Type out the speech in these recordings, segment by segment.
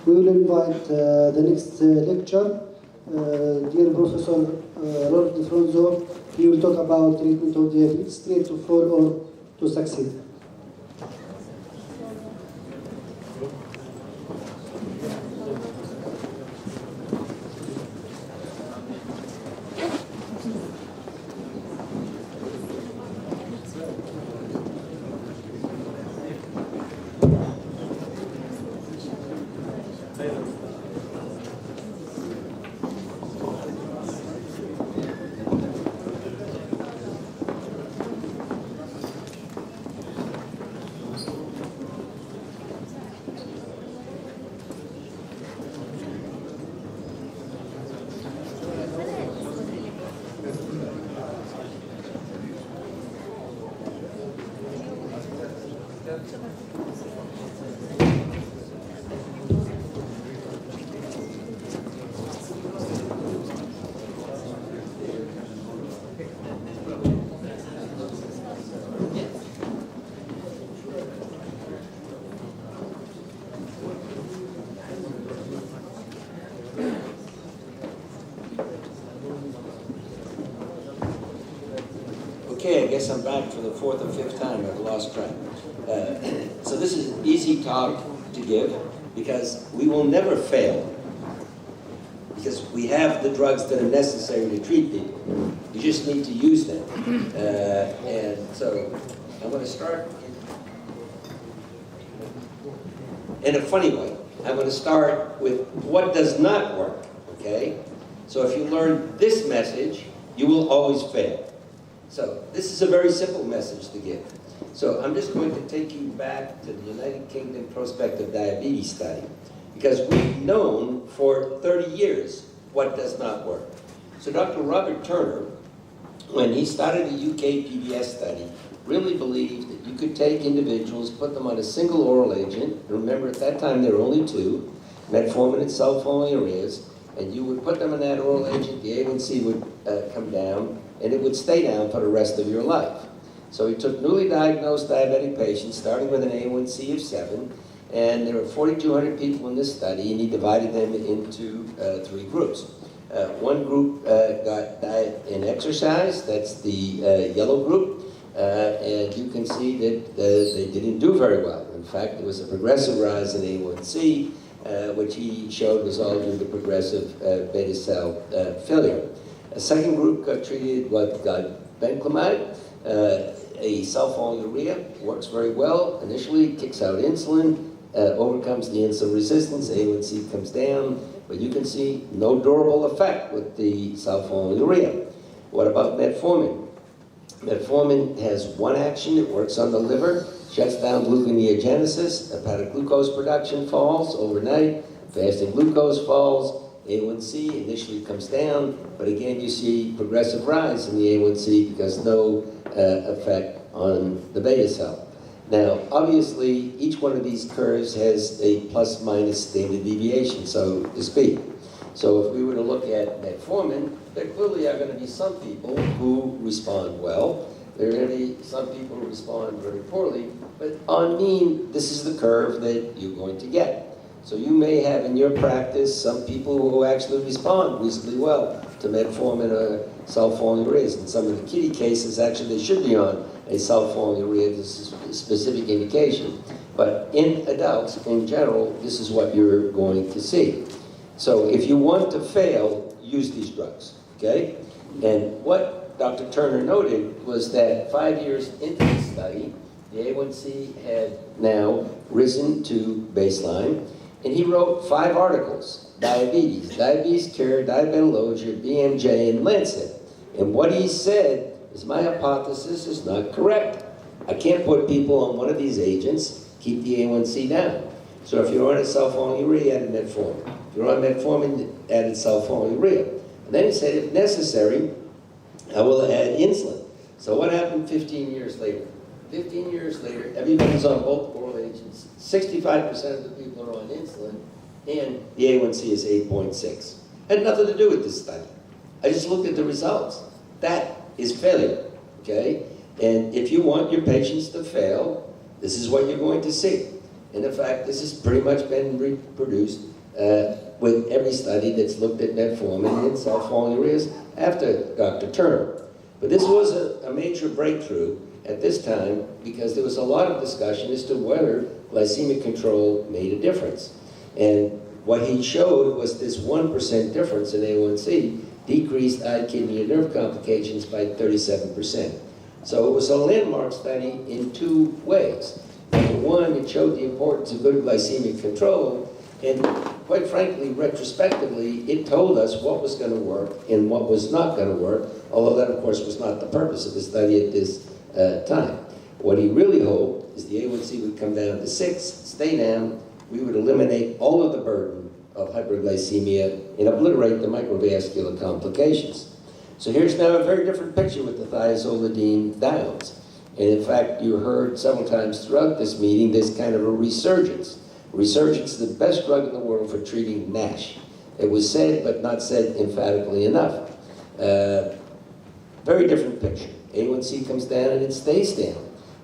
We will invite the next lecture, dear Professor Robert Fronzo. He will talk about treatment of diabetes, straight to fall or to succeed. Okay, I guess I'm back for the fourth or fifth time. I've lost track. So this is an easy talk to give because we will never fail because we have the drugs that are necessary to treat people. You just need to use them. And so I'm going to start in a funny way. I'm going to start with what does not work, okay? So if you learn this message, you will always fail. So this is a very simple message to give. So I'm just going to take you back to the United Kingdom prospective diabetes study because we've known for 30 years what does not work. So Dr. Robert Turner, when he started a UK PBS study, really believed that you could take individuals, put them on a single oral agent. Remember, at that time there were only two, metformin and sulfonylureas, and you would put them in that oral agent, the A1C would come down, and it would stay down for the rest of your life. So he took newly diagnosed diabetic patients, starting with an A1C of 7, and there were 4,200 people in this study, and he divided them into 3 groups. One group got diet and exercise, that's the yellow group, and you can see that they didn't do very well. In fact, there was a progressive rise in A1C, which he showed was all due to progressive beta cell failure. A second group got treated with benclamide, a sulfonylurea, works very well. Initially, kicks out insulin, overcomes the insulin resistance, A1C comes down, but you can see no durable effect with the sulfonylurea. What about metformin? Metformin has one action, it works on the liver, shuts down gluconeogenesis, hepatic glucose production falls overnight, fasting glucose falls, A1C initially comes down, but again you see progressive rise in the A1C because no effect on the beta cell. Now, obviously, each one of these curves has a plus-minus standard deviation, so to speak. So if we were to look at metformin, there clearly are going to be some people who respond well. There are going to be some people who respond very poorly, but on mean, this is the curve that you're going to get. So you may have in your practice some people who actually respond reasonably well to metformin or sulfonylureas. In some of the kiddie cases, actually they should be on a sulfonylurea, this is a specific indication. But in adults, in general, this is what you're going to see. So if you want to fail, use these drugs, okay? And what Dr. Turner noted was that 5 years into the study, the A1C had now risen to baseline, and he wrote 5 articles: Diabetes, Diabetes Care, Diabetologia, BMJ, and Lancet. And what he said is, my hypothesis is not correct. I can't put people on one of these agents, keep the A1C down. So if you're on a sulfonylurea, add metformin. If you're on metformin, add sulfonylurea. And then he said, if necessary, I will add insulin. So what happened 15 years later? 15 years later, everybody's on both oral agents. 65% of the people are on insulin, and the A1C is 8.6. Had nothing to do with this study. I just looked at the results. That is failure, okay? And if you want your patients to fail, this is what you're going to see. And in fact, this has pretty much been reproduced with every study that's looked at metformin and sulfonylureas after Dr. Turner. But this was a major breakthrough at this time because there was a lot of discussion as to whether glycemic control made a difference. And what he showed was this 1% difference in A1C decreased eye, kidney, and nerve complications by 37%. So it was a landmark study in two ways. Number one, it showed the importance of good glycemic control, and quite frankly, retrospectively, it told us what was going to work and what was not going to work, although that, of course, was not the purpose of the study at this time. What he really hoped is the A1C would come down to 6, stay down, we would eliminate all of the burden of hyperglycemia and obliterate the microvascular complications. So here's now a very different picture with the thiazolidine downs. And in fact, you heard several times throughout this meeting, there's kind of a resurgence. Resurgence is the best drug in the world for treating NASH. It was said, but not said emphatically enough. Very different picture. A1C comes down and it stays down.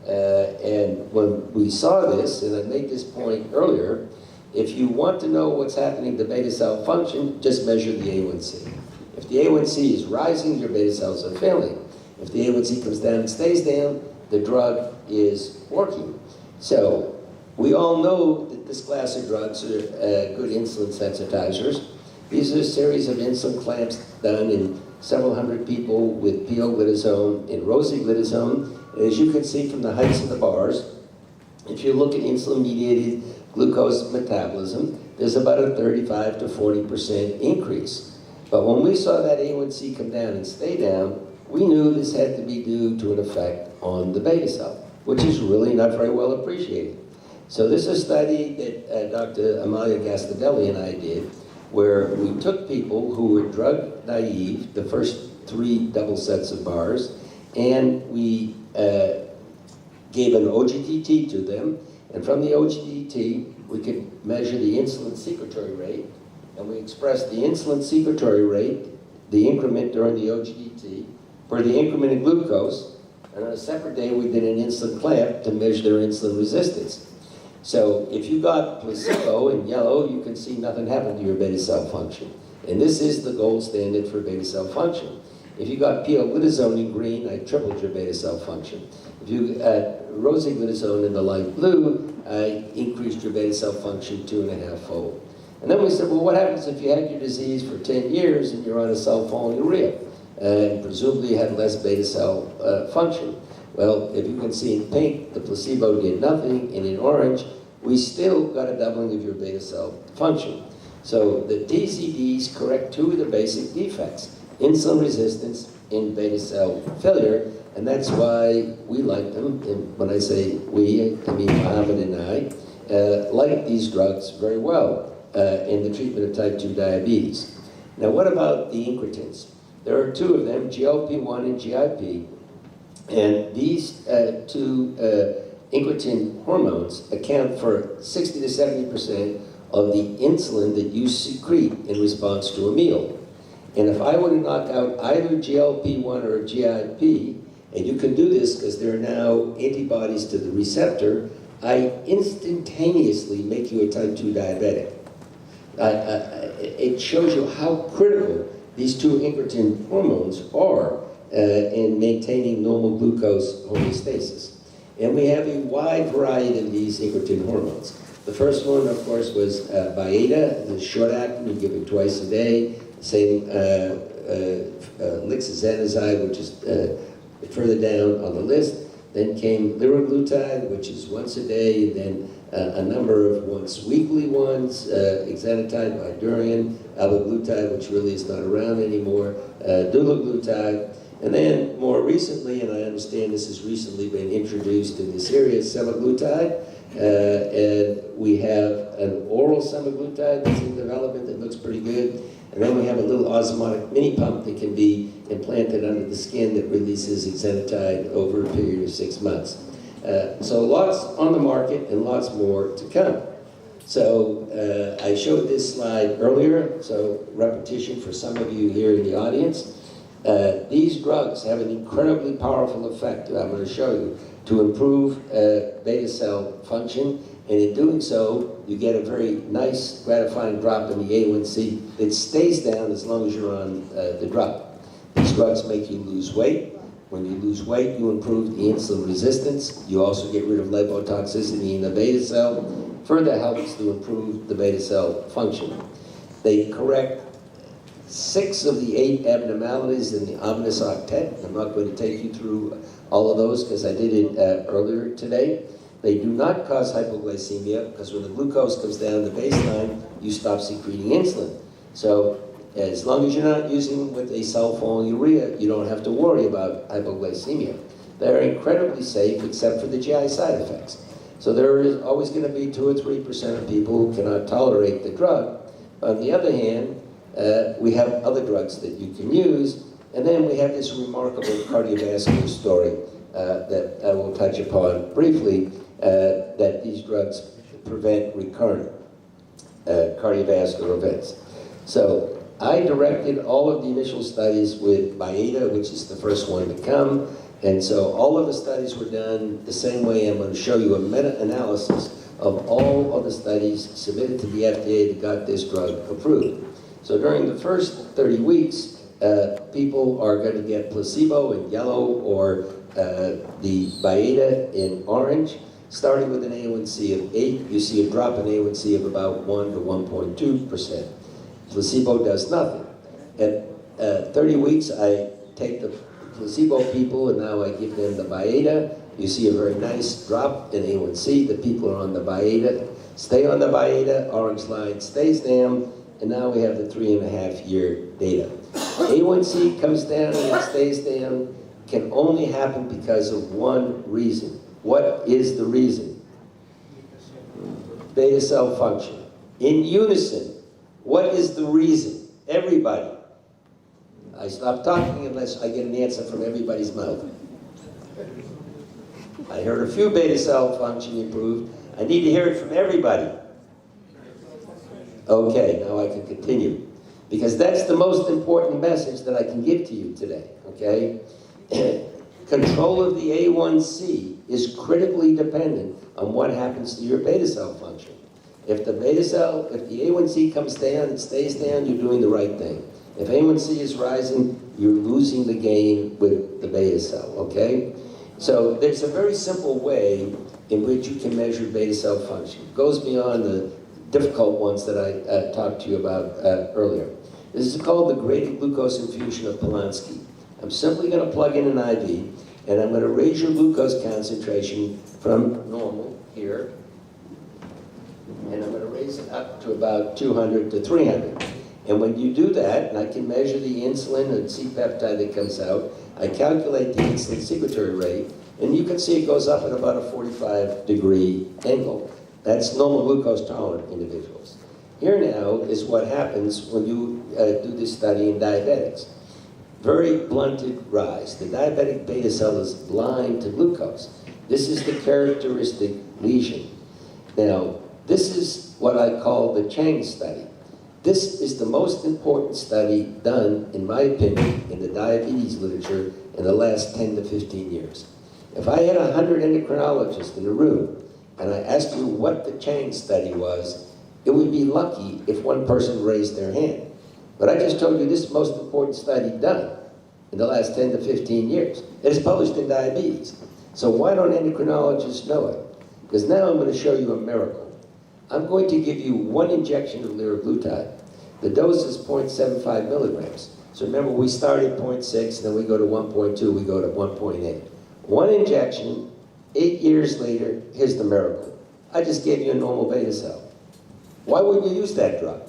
And when we saw this, and I made this point earlier, if you want to know what's happening to beta cell function, just measure the A1C. If the A1C is rising, your beta cells are failing. If the A1C comes down and stays down, the drug is working. So we all know that this class of drugs are good insulin sensitizers. These are a series of insulin clamps done in several hundred people with pioglitazone and rosiglitazone. And as you can see from the heights of the bars, if you look at insulin-mediated glucose metabolism, there's about a 35 to 40% increase. But when we saw that A1C come down and stay down, we knew this had to be due to an effect on the beta cell, which is really not very well appreciated. So this is a study that Dr. Amalia Gastadelli and I did, where we took people who were drug naive, the first 3 double sets of bars, and we gave an OGTT to them, and from the OGTT, we could measure the insulin secretory rate, and we expressed the insulin secretory rate, the increment during the OGTT, for the increment in glucose, and on a separate day, we did an insulin clamp to measure their insulin resistance. So if you got placebo in yellow, you can see nothing happened to your beta cell function. And this is the gold standard for beta cell function. If you got pioglitazone in green, I tripled your beta cell function. If you got rosiglitazone in the light blue, I increased your beta cell function 2.5-fold. And then we said, well, what happens if you had your disease for 10 years and you're on a sulfonylurea? And presumably you had less beta cell function. Well, if you can see in pink, the placebo did nothing, and in orange, we still got a doubling of your beta cell function. So the TZDs correct 2 of the basic defects, insulin resistance and beta cell failure, and that's why we like them. And when I say we, I mean Mohammed and I, like these drugs very well in the treatment of type 2 diabetes. Now, what about the incretins? There are 2 of them, GLP-1 and GIP. And these 2 incretin hormones account for 60 to 70% of the insulin that you secrete in response to a meal. And if I were to knock out either GLP-1 or GIP, and you can do this because there are now antibodies to the receptor, I instantaneously make you a type 2 diabetic. It shows you how critical these 2 incretin hormones are in maintaining normal glucose homeostasis. And we have a wide variety of these incretin hormones. The first one, of course, was Byetta, the short-acting, you give it twice a day. Same lixazanazide, which is further down on the list. Then came liraglutide, which is once a day, and then a number of once-weekly ones, exenatide, Bydureon, albiglutide, which really is not around anymore, dulaglutide. And then more recently, and I understand this has recently been introduced in this area, semaglutide. And we have an oral semaglutide that's in development that looks pretty good. And then we have a little osmotic mini pump that can be implanted under the skin that releases exenatide over a period of 6 months. So lots on the market and lots more to come. So I showed this slide earlier, so repetition for some of you here in the audience. These drugs have an incredibly powerful effect that I'm going to show you to improve beta cell function And in doing so, you get a very nice, gratifying drop in the A1C that stays down as long as you're on the drug. These drugs make you lose weight. When you lose weight, you improve the insulin resistance. You also get rid of lipotoxicity in the beta cell. Further helps to improve the beta cell function. They correct 6 of the 8 abnormalities in the ominous octet. I'm not going to take you through all of those because I did it earlier today. They do not cause hypoglycemia because when the glucose comes down to baseline, you stop secreting insulin. So as long as you're not using with a sulfonylurea, you don't have to worry about hypoglycemia. They're incredibly safe except for the GI side effects. So there is always going to be 2 or 3% of people who cannot tolerate the drug. On the other hand, we have other drugs that you can use, and then we have this remarkable cardiovascular story that I will touch upon briefly, that these drugs prevent recurrent cardiovascular events. So I directed all of the initial studies with Byetta, which is the first one to come, and so all of the studies were done the same way. I'm going to show you a meta-analysis of all of the studies submitted to the FDA that got this drug approved. So during the first 30 weeks, people are going to get placebo in yellow or the Byetta in orange. Starting with an A1C of 8, you see a drop in A1C of about 1 to 1.2%. Placebo does nothing. At 30 weeks, I take the placebo people and now I give them the Byetta. You see a very nice drop in A1C. The people are on the Byetta, stay on the Byetta, orange line stays down, and now we have the 3.5-year data. A1C comes down and it stays down, can only happen because of one reason. What is the reason? Beta cell function. In unison, what is the reason? Everybody. I stop talking unless I get an answer from everybody's mouth. I heard a few beta cell function improved. I need to hear it from everybody. Okay, now I can continue. Because that's the most important message that I can give to you today, okay? Control of the A1C is critically dependent on what happens to your beta cell function. If the A1C comes down, it stays down, you're doing the right thing. If A1C is rising, you're losing the game with the beta cell, okay? So there's a very simple way in which you can measure beta cell function. It goes beyond the difficult ones that I talked to you about earlier. This is called the graded glucose infusion of Polanski. I'm simply going to plug in an IV, and I'm going to raise your glucose concentration from normal here, and I'm going to raise it up to about 200 to 300. And when you do that, and I can measure the insulin and C-peptide that comes out, I calculate the insulin secretory rate, and you can see it goes up at about a 45-degree angle. That's normal glucose tolerant individuals. Here now is what happens when you do this study in diabetics. Very blunted rise. The diabetic beta cell is blind to glucose. This is the characteristic lesion. Now, this is what I call the Chang study. This is the most important study done, in my opinion, in the diabetes literature in the last 10 to 15 years. If I had 100 endocrinologists in the room and I asked you what the Chang study was, it would be lucky if one person raised their hand. But I just told you this is the most important study done in the last 10 to 15 years. It is published in Diabetes. So why don't endocrinologists know it? Because now I'm going to show you a miracle. I'm going to give you 1 injection of liraglutide. The dose is 0.75 milligrams. So remember, we start at 0.6, then we go to 1.2, we go to 1.8. 1 injection, 8 years later, here's the miracle. I just gave you a normal beta cell. Why wouldn't you use that drug?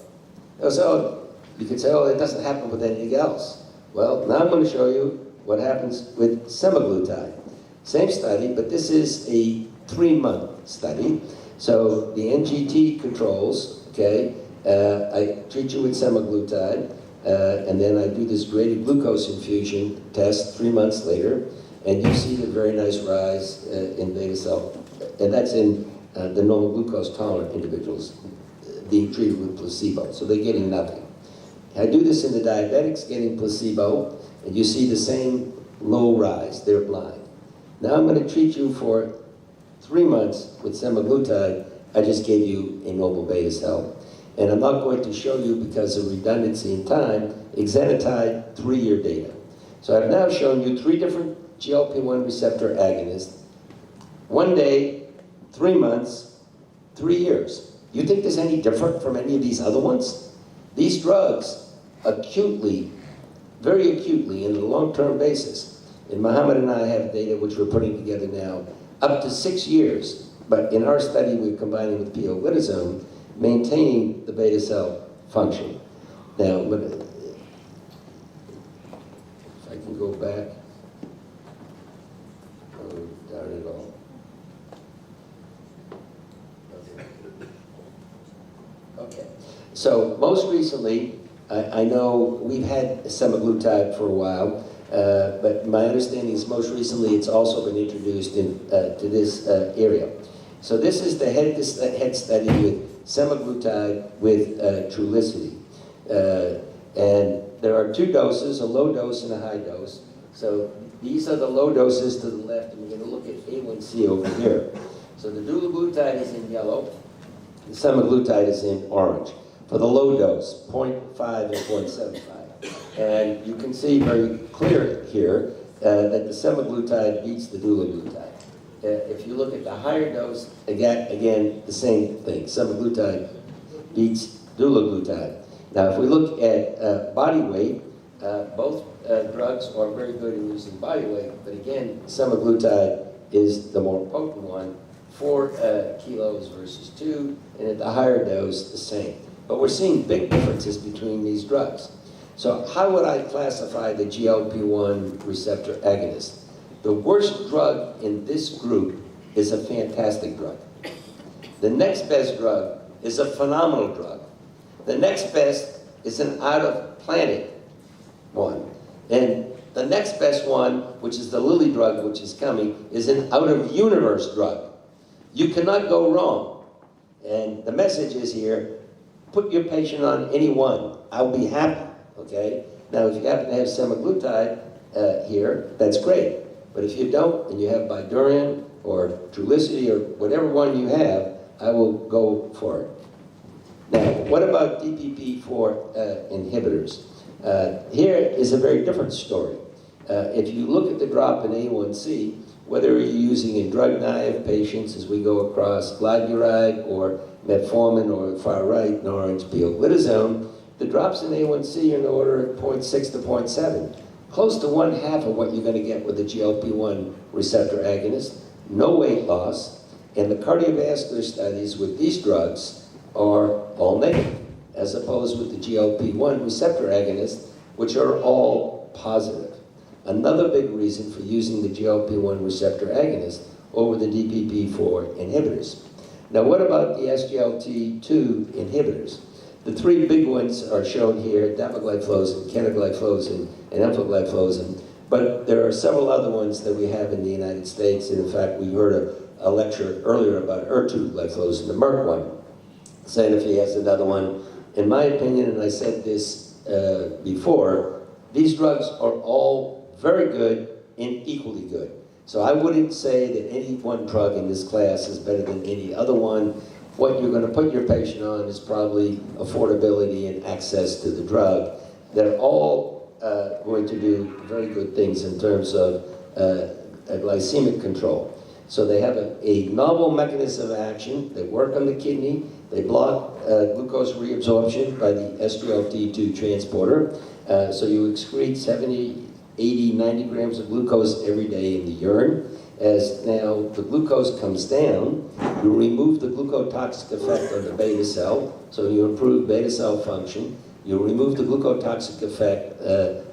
So you could say, oh, it doesn't happen with anything else. Well, now I'm going to show you what happens with semaglutide. Same study, but this is a 3-month study. So the NGT controls, okay, I treat you with semaglutide, and then I do this graded glucose infusion test 3 months later, and you see the very nice rise in beta cell, and that's in the normal glucose tolerant individuals being treated with placebo, so they're getting nothing. I do this in the diabetics getting placebo, and you see the same low rise, they're blind. Now I'm going to treat you for 3 months with semaglutide, I just gave you a normal beta cell. And I'm not going to show you, because of redundancy in time, exenatide 3-year data. So I've now shown you 3 different GLP-1 receptor agonists, 1 day, 3 months, 3 years. You think there's any different from any of these other ones? These drugs acutely, very acutely, in a long-term basis, and Mohammed and I have data which we're putting together now, up to 6 years, but in our study we're combining with pioglitazone, maintaining the beta cell function. Now, if I can go back, oh, darn it all. Okay, so most recently, I know we've had semaglutide for a while, but my understanding is most recently it's also been introduced to this area. So this is the head study with semaglutide with Trulicity. And there are 2 doses, a low dose and a high dose. So these are the low doses to the left, and we're going to look at A1C over here. So the dulaglutide is in yellow, the semaglutide is in orange. For the low dose, 0.5 and 0.75. And you can see very clear here that the semaglutide beats the dulaglutide. If you look at the higher dose, again, the same thing. Semaglutide beats dulaglutide. Now, if we look at body weight, both drugs are very good in losing body weight, but again, semaglutide is the more potent one, 4 kilos versus 2, and at the higher dose, the same. But we're seeing big differences between these drugs. So how would I classify the GLP-1 receptor agonist? The worst drug in this group is a fantastic drug. The next best drug is a phenomenal drug. The next best is an out-of-planet one. And the next best one, which is the Lilly drug, which is coming, is an out-of-universe drug. You cannot go wrong. And the message is here, put your patient on any one. I'll be happy, okay? Now, if you happen to have semaglutide here, that's great. But if you don't, and you have Bydureon or Trulicity or whatever one you have, I will go for it. Now, what about DPP-4 inhibitors? Here is a very different story. If you look at the drop in A1C, whether you're using in drug-naive patients as we go across glyburide or metformin or far right, in orange, pioglitazone, the drops in A1C are in the order of 0.6 to 0.7. Close to 1/2 of what you're going to get with the GLP-1 receptor agonist, no weight loss, and the cardiovascular studies with these drugs are all negative, as opposed with the GLP-1 receptor agonists, which are all positive. Another big reason for using the GLP-1 receptor agonist over the DPP-4 inhibitors. Now, what about the SGLT2 inhibitors? The 3 big ones are shown here, dapagliflozin, canagliflozin, and empagliflozin. But there are several other ones that we have in the United States. And in fact, we heard a lecture earlier about ertugliflozin, the Merck one. Sanofi has another one. In my opinion, and I said this before, these drugs are all very good and equally good. So I wouldn't say that any one drug in this class is better than any other one. What you're going to put your patient on is probably affordability and access to the drug. They're all going to do very good things in terms of glycemic control. So they have a novel mechanism of action. They work on the kidney. They block glucose reabsorption by the SGLT2 transporter. So you excrete 70, 80, 90 grams of glucose every day in the urine. As now the glucose comes down, you remove the glucotoxic effect on the beta cell, so you improve beta cell function. You remove the glucotoxic effect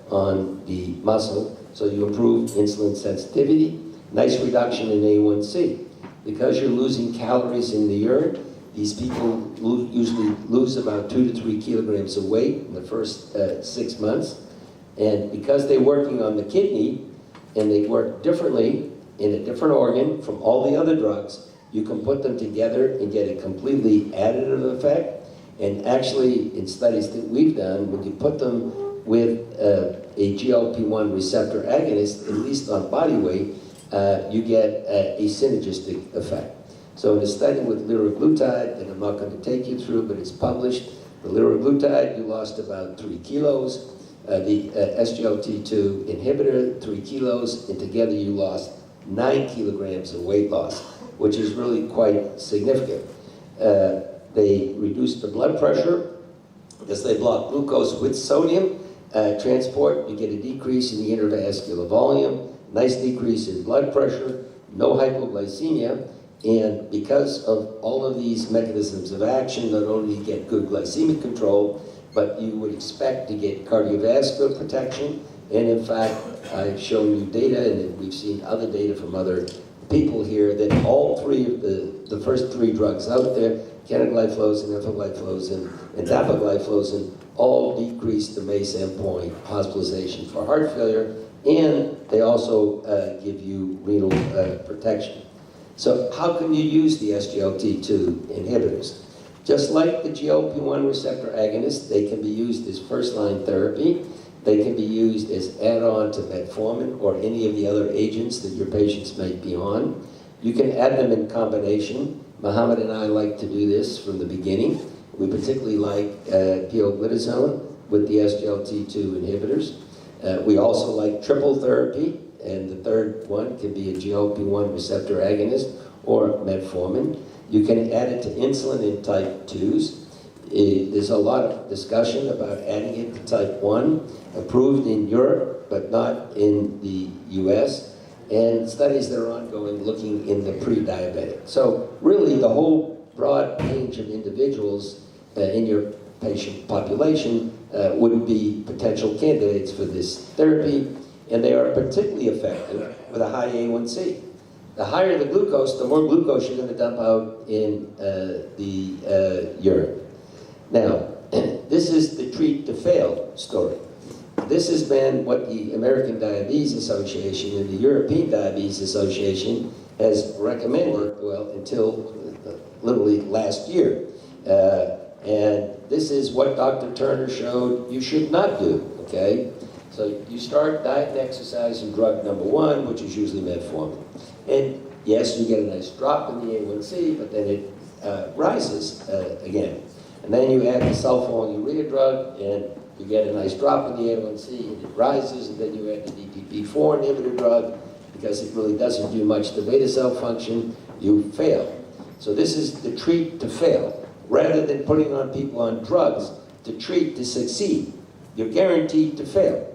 on the muscle, so you improve insulin sensitivity. Nice reduction in A1C. Because you're losing calories in the urine, these people usually lose about 2 to 3 kilograms of weight in the first 6 months. And because they're working on the kidney, and they work differently in a different organ from all the other drugs, you can put them together and get a completely additive effect. And actually, in studies that we've done, when you put them with a GLP-1 receptor agonist, at least on body weight, you get a synergistic effect. So in a study with liraglutide, that I'm not going to take you through, but it's published, the liraglutide, you lost about 3 kilos. The SGLT2 inhibitor, 3 kilos, and together you lost 9 kilograms of weight loss, which is really quite significant. They reduced the blood pressure because they block glucose with sodium transport. You get a decrease in the intravascular volume, nice decrease in blood pressure, no hypoglycemia, and because of all of these mechanisms of action, not only do you get good glycemic control, but you would expect to get cardiovascular protection. And in fact, I've shown you data, and we've seen other data from other people here, that all three of the first 3 drugs out there, canagliflozin, empagliflozin, and dapagliflozin, all decrease the MACE endpoint hospitalization for heart failure, and they also give you renal protection. So how can you use the SGLT2 inhibitors? Just like the GLP-1 receptor agonists, they can be used as first-line therapy. They can be used as add-on to metformin or any of the other agents that your patients might be on. You can add them in combination. Mohammed and I like to do this from the beginning. We particularly like pioglitazone with the SGLT2 inhibitors. We also like triple therapy, and the third one can be a GLP-1 receptor agonist or metformin. You can add it to insulin in type 2s. There's a lot of discussion about adding it to type 1, approved in Europe, but not in the US, and studies that are ongoing looking in the pre-diabetic. So really the whole broad range of individuals in your patient population would be potential candidates for this therapy, and they are particularly effective with a high A1C. The higher the glucose, the more glucose you're going to dump out in the urine. Now, this is the treat to fail story. This has been what the American Diabetes Association and the European Diabetes Association has recommended, well, until literally last year. And this is what Dr. Turner showed you should not do, okay? So you start diet and exercise and drug number 1, which is usually metformin. And yes, you get a nice drop in the A1C, but then it rises again. And then you add the sulfonylurea drug, and you get a nice drop in the A1C, and it rises, and then you add the DPP-4 inhibitor drug, because it really doesn't do much to beta cell function, you fail. So this is the treat to fail. Rather than putting on people on drugs to treat to succeed, you're guaranteed to fail.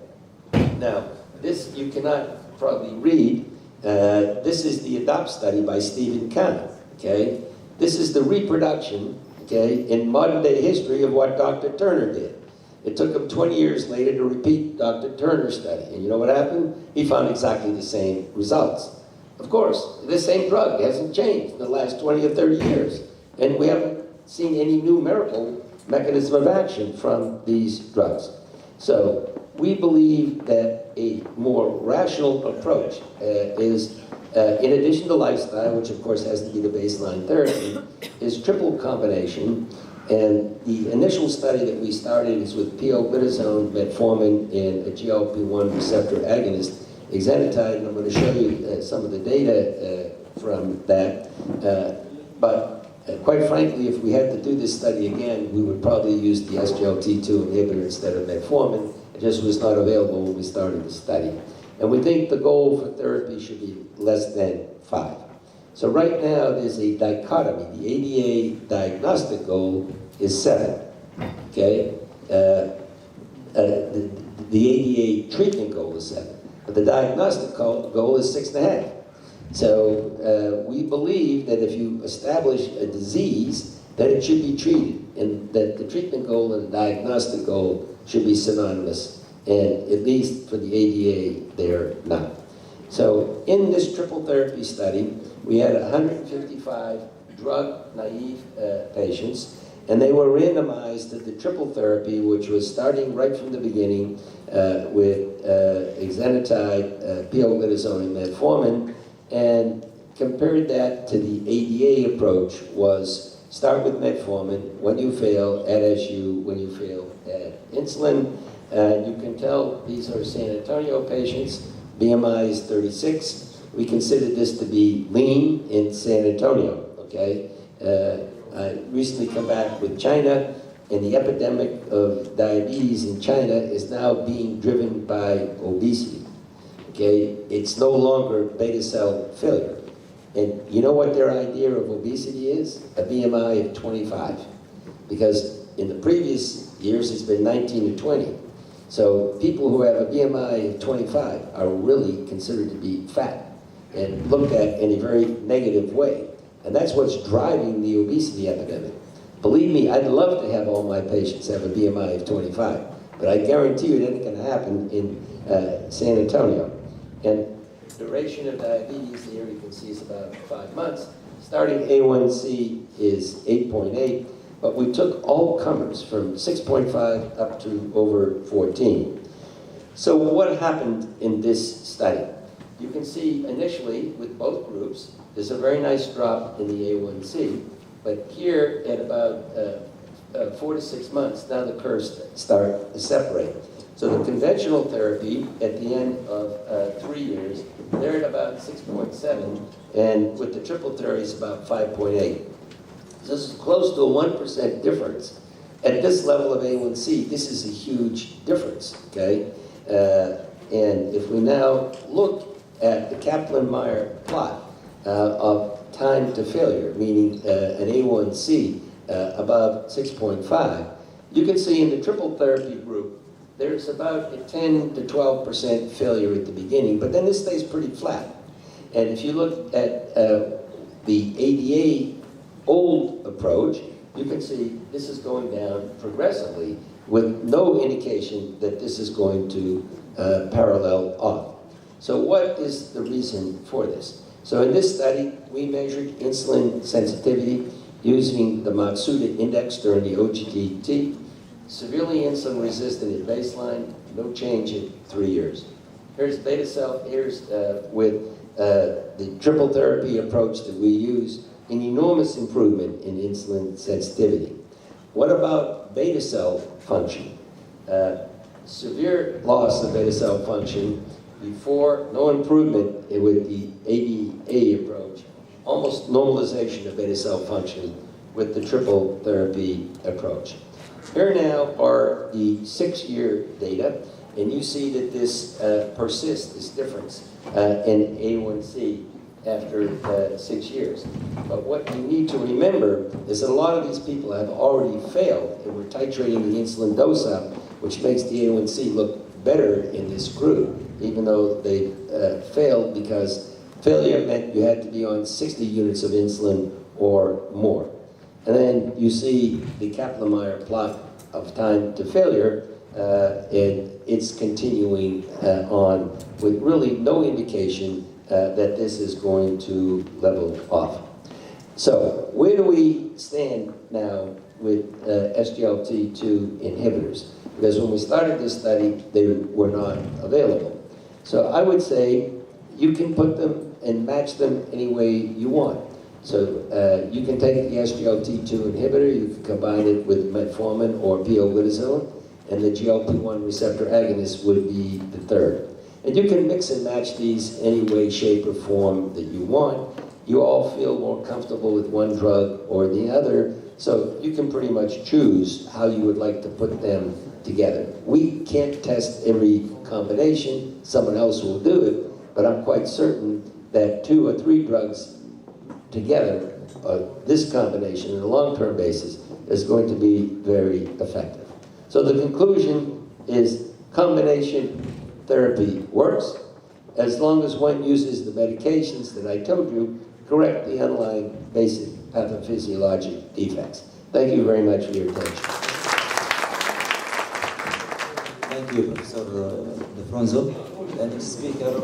Now, this you cannot probably read. This is the ADOPT study by Stephen Kahn, okay? This is the reproduction, okay, in modern day history of what Dr. Turner did. It took him 20 years later to repeat Dr. Turner's study. And you know what happened? He found exactly the same results. Of course, this same drug hasn't changed in the last 20 or 30 years. And we haven't seen any numerical mechanism of action from these drugs. So we believe that a more rational approach is, in addition to lifestyle, which of course has to be the baseline therapy, is triple combination. And the initial study that we started is with pioglitazone, metformin, and a GLP-1 receptor agonist, exenatide, and I'm going to show you some of the data from that. But quite frankly, if we had to do this study again, we would probably use the SGLT2 inhibitor instead of metformin. It just was not available when we started the study. And we think the goal for therapy should be less than 5. So right now, there's a dichotomy. The ADA diagnostic goal is 7, okay? The ADA treatment goal is 7, but the diagnostic goal is 6.5. So we believe that if you establish a disease, that it should be treated, and that the treatment goal and the diagnostic goal should be synonymous, and at least for the ADA, they're not. So in this triple therapy study, we had 155 drug-naive patients, and they were randomized to the triple therapy, which was starting right from the beginning with exenatide, pioglitazone, and metformin, and compared that to the ADA approach was start with metformin. When you fail, add SU. When you fail, add insulin. And you can tell these are San Antonio patients. BMI is 36. We consider this to be lean in San Antonio, okay? I recently come back with China, and the epidemic of diabetes in China is now being driven by obesity, okay? It's no longer beta cell failure. And you know what their idea of obesity is? A BMI of 25. Because in the previous years, it's been 19 to 20. So people who have a BMI of 25 are really considered to be fat and looked at in a very negative way. And that's what's driving the obesity epidemic. Believe me, I'd love to have all my patients have a BMI of 25, but I guarantee you it ain't gonna happen in San Antonio. And duration of diabetes, here you can see is about 5 months. Starting A1C is 8.8, but we took all comers from 6.5 up to over 14. So what happened in this study? You can see initially with both groups, there's a very nice drop in the A1C, but here at about 4 to 6 months, now the curves start to separate. So the conventional therapy at the end of 3 years, they're at about 6.7, and with the triple therapy, it's about 5.8. So this is close to a 1% difference. At this level of A1C, this is a huge difference, okay? And if we now look at the Kaplan-Meier plot of time to failure, meaning an A1C above 6.5, you can see in the triple therapy group, there's about a 10 to 12% failure at the beginning, but then this stays pretty flat. And if you look at the ADA old approach, you can see this is going down progressively with no indication that this is going to parallel off. So what is the reason for this? So in this study, we measured insulin sensitivity using the Matsuda index during the OGTT. Severely insulin resistant at baseline, no change at 3 years. Here's beta cell, here's with the triple therapy approach that we use, an enormous improvement in insulin sensitivity. What about beta cell function? Severe loss of beta cell function before, no improvement with the ADA approach, almost normalization of beta cell function with the triple therapy approach. Here now are the 6-year data, and you see that this persists, this difference in A1C after 6 years. But what you need to remember is that a lot of these people have already failed, and we're titrating the insulin dose up, which makes the A1C look better in this group, even though they failed because failure meant you had to be on 60 units of insulin or more. And then you see the Kaplan-Meier plot of time to failure, and it's continuing on with really no indication that this is going to level off. So where do we stand now with SGLT2 inhibitors? Because when we started this study, they were not available. So I would say you can put them and match them any way you want. So you can take the SGLT2 inhibitor, you can combine it with metformin or pioglitazone, and the GLP-1 receptor agonist would be the third. And you can mix and match these any way, shape, or form that you want. You all feel more comfortable with one drug or the other, so you can pretty much choose how you would like to put them together. We can't test every combination, someone else will do it, but I'm quite certain that 2 or 3 drugs together, this combination on a long-term basis is going to be very effective. So the conclusion is combination therapy works as long as one uses the medications that I told you correct the underlying basic pathophysiologic defects. Thank you very much for your attention. Thank you, Professor Defronzo. The next speaker